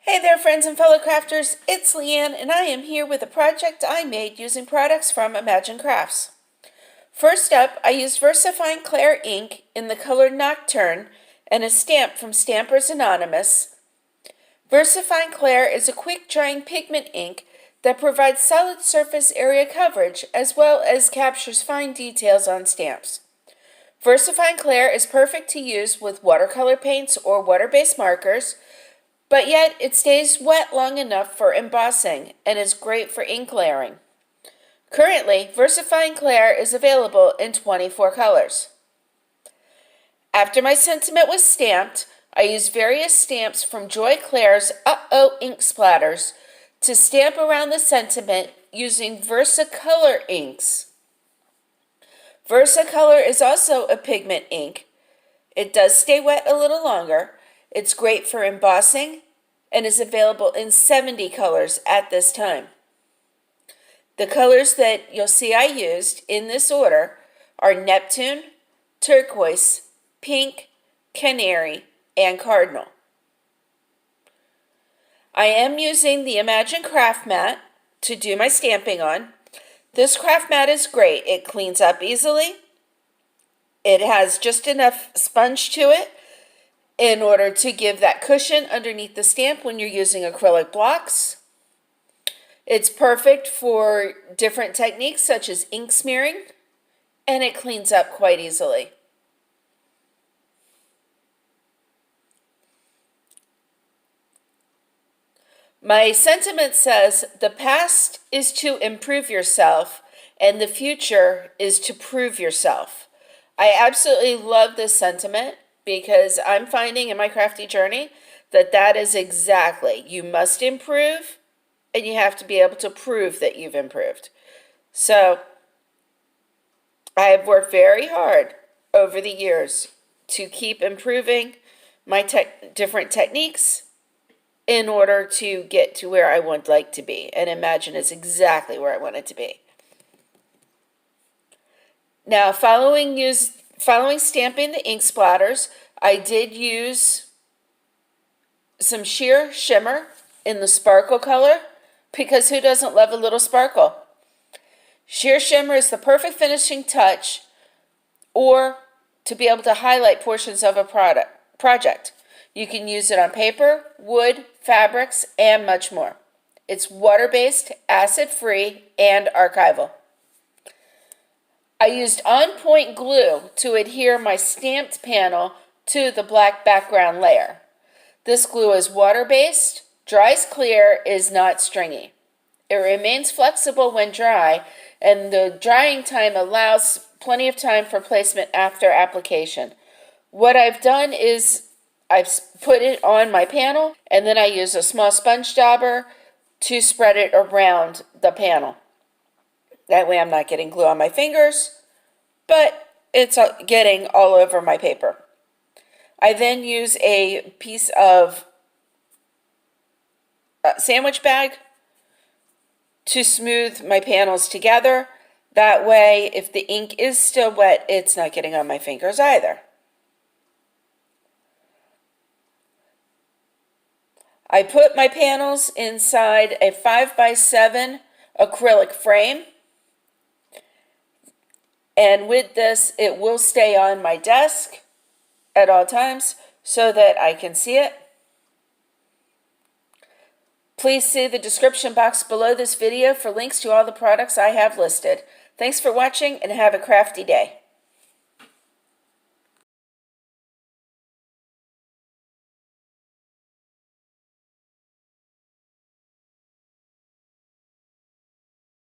Hey there friends and fellow crafters, it's LeeAnn and I am here with a project I made using products from Imagine Crafts. First up, I used VersaColor Clair ink in the color Nocturne and a stamp from Stampers Anonymous. VersaColor Clair is a quick drying pigment ink that provides solid surface area coverage as well as captures fine details on stamps. VersaColor Clair is perfect to use with watercolor paints or water-based markers, but yet it stays wet long enough for embossing and is great for ink layering. Currently, VersaColor Clair is available in 24 colors. After my sentiment was stamped, I used various stamps from Joy Clair's Uh-Oh Ink Splatters to stamp around the sentiment using VersaColor inks. VersaColor is also a pigment ink. It does stay wet a little longer. It's great for embossing and is available in 70 colors at this time. The colors that you'll see I used in this order are Neptune, Turquoise, Pink, Canary, and Cardinal. I am using the Imagine Craft Mat to do my stamping on. This craft mat is great. It cleans up easily. It has just enough sponge to it in order to give that cushion underneath the stamp when you're using acrylic blocks. It's perfect for different techniques such as ink smearing, and it cleans up quite easily. My sentiment says, the past is to improve yourself and the future is to prove yourself. I absolutely love this sentiment, because I'm finding in my crafty journey that is exactly, you must improve and you have to be able to prove that you've improved. So I have worked very hard over the years to keep improving my different techniques in order to get to where I would like to be, and Imagine is exactly where I want it to be. Now, following stamping the ink splatters, I did use some sheer shimmer in the sparkle color, because who doesn't love a little sparkle? Sheer shimmer is the perfect finishing touch, or to be able to highlight portions of a project. You can use it on paper, wood, fabrics, and much more. It's water-based, acid-free, and archival. I used on-point glue to adhere my stamped panel to the black background layer. This glue is water-based, dries clear, is not stringy. It remains flexible when dry, and the drying time allows plenty of time for placement after application. What I've done is I've put it on my panel, and then I use a small sponge dauber to spread it around the panel. That way I'm not getting glue on my fingers, but it's getting all over my paper. I then use a piece of sandwich bag to smooth my panels together. That way, if the ink is still wet, it's not getting on my fingers either. I put my panels inside a 5x7 acrylic frame, and with this it will stay on my desk at all times so that I can see it. Please see the description box below this video for links to all the products I have listed. Thanks for watching and have a crafty day.